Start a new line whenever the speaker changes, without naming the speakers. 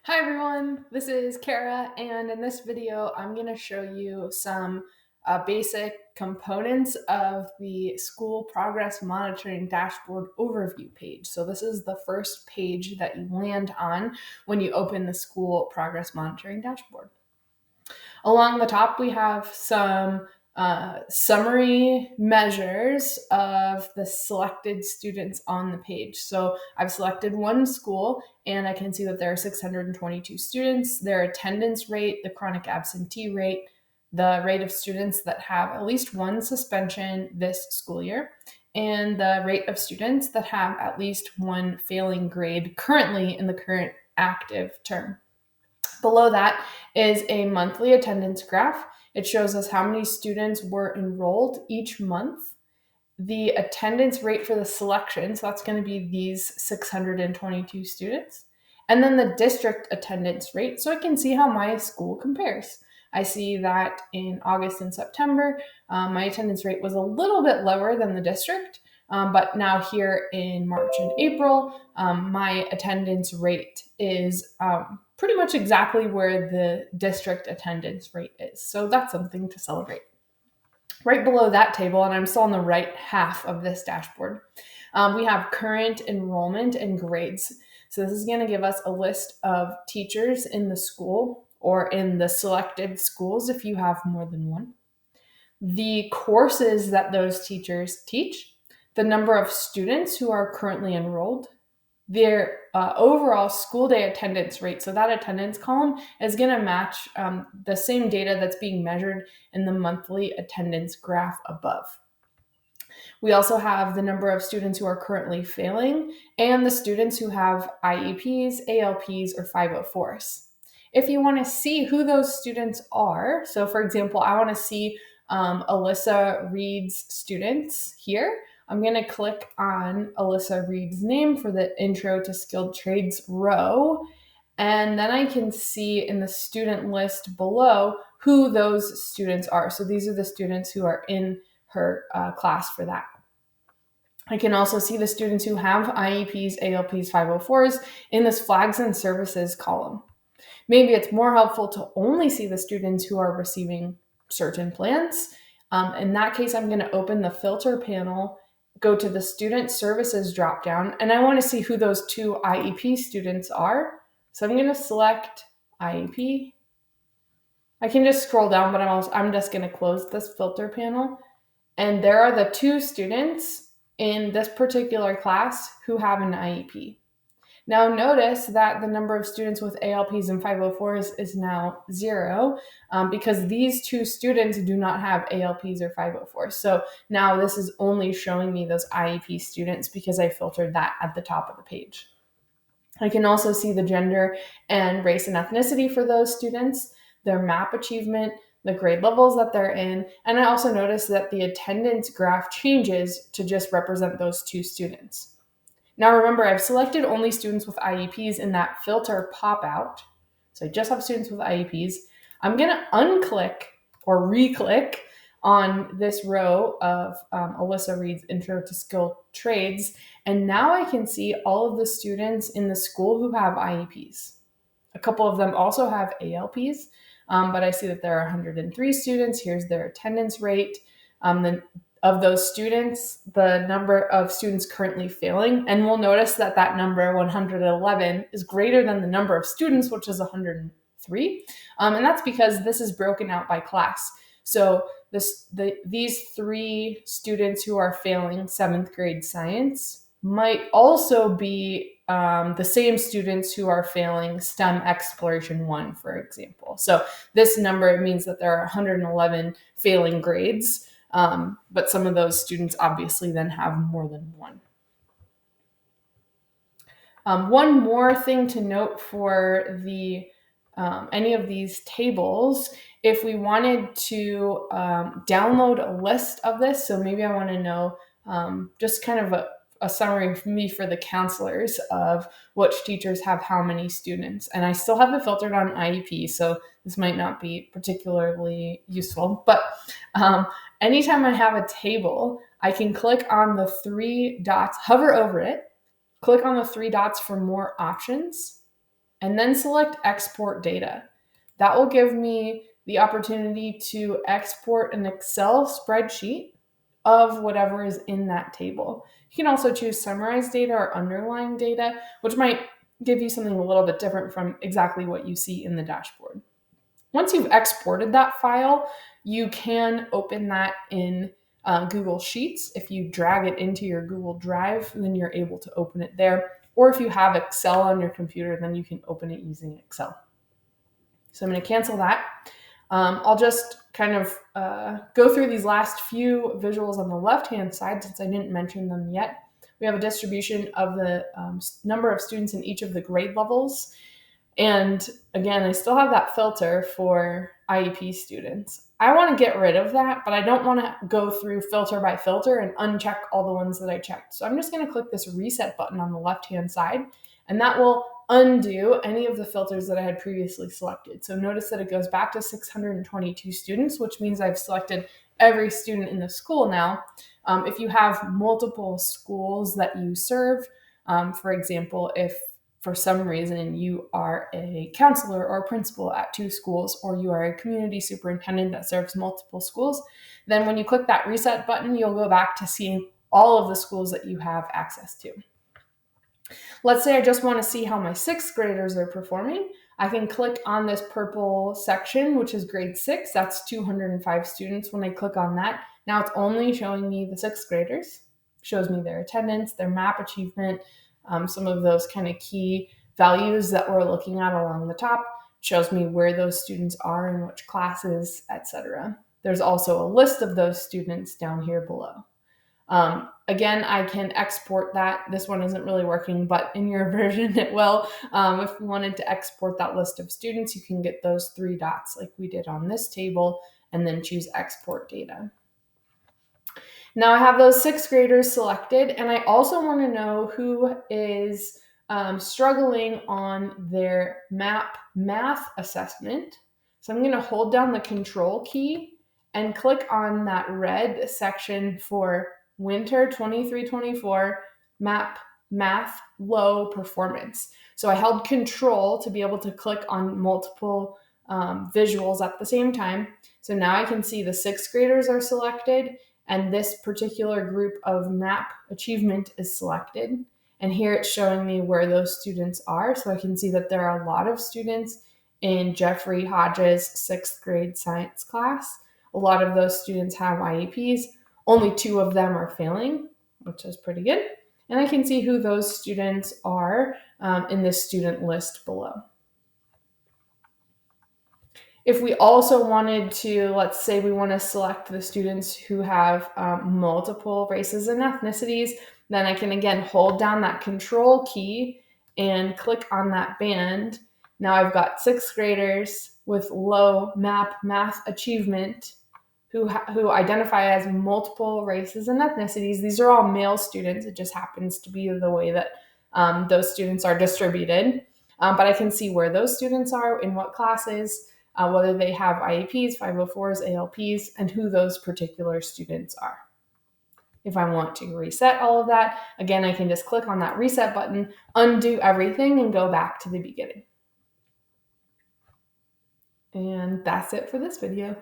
Hi everyone, this is Kara, and in this video, I'm going to show you some basic components of the school progress monitoring dashboard overview page. So this is the first page that you land on when you open the school progress monitoring dashboard. Along the top, we have some summary measures of the selected students on the page. So I've selected one school and I can see that there are 622 students, their attendance rate, the chronic absentee rate, the rate of students that have at least one suspension this school year, and the rate of students that have at least one failing grade currently in the current active term. Below that is a monthly attendance graph. It shows us how many students were enrolled each month, the attendance rate for the selection, so that's going to be these 622 students, and then the district attendance rate, so I can see how my school compares. I see that in August and September, my attendance rate was a little bit lower than the district, but now here in March and April, my attendance rate is pretty much exactly where the district attendance rate is. So that's something to celebrate. Right below that table, and I'm still on the right half of this dashboard, we have current enrollment and grades. So this is going to give us a list of teachers in the school or in the selected schools if you have more than one, the courses that those teachers teach, the number of students who are currently enrolled, their overall school day attendance rate. So that attendance column is going to match the same data that's being measured in the monthly attendance graph above. We also have the number of students who are currently failing and the students who have IEPs, ALPs, or 504s. If you want to see who those students are, so for example, I want to see Alyssa Reed's students here. I'm going to click on Alyssa Reed's name for the Intro to Skilled Trades row, and then I can see in the student list below who those students are. So these are the students who are in her class for that. I can also see the students who have IEPs, ALPs, 504s in this flags and services column. Maybe it's more helpful to only see the students who are receiving certain plans. In that case, I'm going to open the filter panel, go to the student services dropdown, and I want to see who those two IEP students are. So I'm going to select IEP. I can just scroll down, but I'm just going to close this filter panel. And there are the two students in this particular class who have an IEP. Now notice that the number of students with ALPs and 504s is now 0 because these two students do not have ALPs or 504s. So now this is only showing me those IEP students because I filtered that at the top of the page. I can also see the gender and race and ethnicity for those students, their MAP achievement, the grade levels that they're in, and I also notice that the attendance graph changes to just represent those two students. Now remember, I've selected only students with IEPs in that filter pop-out, so I just have students with IEPs. I'm going to unclick or re-click on this row of Alyssa Reed's Intro to Skilled Trades, and now I can see all of the students in the school who have IEPs. A couple of them also have ALPs, but I see that there are 103 students. Here's their attendance rate. Then of those students, the number of students currently failing, and we'll notice that that number 111 is greater than the number of students, which is 103, and that's because this is broken out by class. So these three students who are failing 7th grade science might also be the same students who are failing STEM Exploration 1, for example. So this number means that there are 111 failing grades, but some of those students obviously then have more than one. One more thing to note for the any of these tables, if we wanted to download a list of this, so maybe I want to know just kind of a summary for me for the counselors of which teachers have how many students. And I still have it filtered on IEP, so this might not be particularly useful. But anytime I have a table, I can click on the three dots, hover over it, click on the three dots for more options, and then select Export Data. That will give me the opportunity to export an Excel spreadsheet of whatever is in that table. You can also choose Summarize Data or Underline Data, which might give you something a little bit different from exactly what you see in the dashboard. Once you've exported that file, you can open that in Google Sheets. If you drag it into your Google Drive, then you're able to open it there. Or if you have Excel on your computer, then you can open it using Excel. So I'm going to cancel that. I'll just kind of go through these last few visuals on the left-hand side since I didn't mention them yet. We have a distribution of the number of students in each of the grade levels. And again, I still have that filter for IEP students. I want to get rid of that, but I don't want to go through filter by filter and uncheck all the ones that I checked. So I'm just going to click this reset button on the left-hand side, and that will undo any of the filters that I had previously selected. So notice that it goes back to 622 students, which means I've selected every student in the school now. If you have multiple schools that you serve, for example, if for some reason you are a counselor or a principal at 2 schools, or you are a community superintendent that serves multiple schools, then when you click that reset button, you'll go back to seeing all of the schools that you have access to. Let's say I just want to see how my 6th graders are performing. I can click on this purple section, which is grade 6. That's 205 students. When I click on that, now it's only showing me the 6th graders. Shows me their attendance, their MAP achievement, some of those kind of key values that we're looking at along the top. Shows me where those students are in which classes, etc. There's also a list of those students down here below. Again, I can export that. This one isn't really working, but in your version it will. If you wanted to export that list of students, you can get those 3 dots like we did on this table and then choose Export Data. Now I have those 6th graders selected, and I also want to know who is struggling on their MAP math assessment. So I'm going to hold down the Control key and click on that red section for Winter 23-24 MAP Math Low Performance. So I held Control to be able to click on multiple visuals at the same time. So now I can see the 6th graders are selected, and this particular group of MAP achievement is selected. And here it's showing me where those students are. So I can see that there are a lot of students in Jeffrey Hodges' 6th grade science class. A lot of those students have IEPs. Only 2 of them are failing, which is pretty good. And I can see who those students are in this student list below. If we also wanted to, let's say we want to select the students who have multiple races and ethnicities, then I can again hold down that Control key and click on that band. Now I've got 6th graders with low MAP math achievement who identify as multiple races and ethnicities. These are all male students. It just happens to be the way that those students are distributed. But I can see where those students are, in what classes, whether they have IEPs, 504s, ALPs, and who those particular students are. If I want to reset all of that, again, I can just click on that reset button, undo everything, and go back to the beginning. And that's it for this video.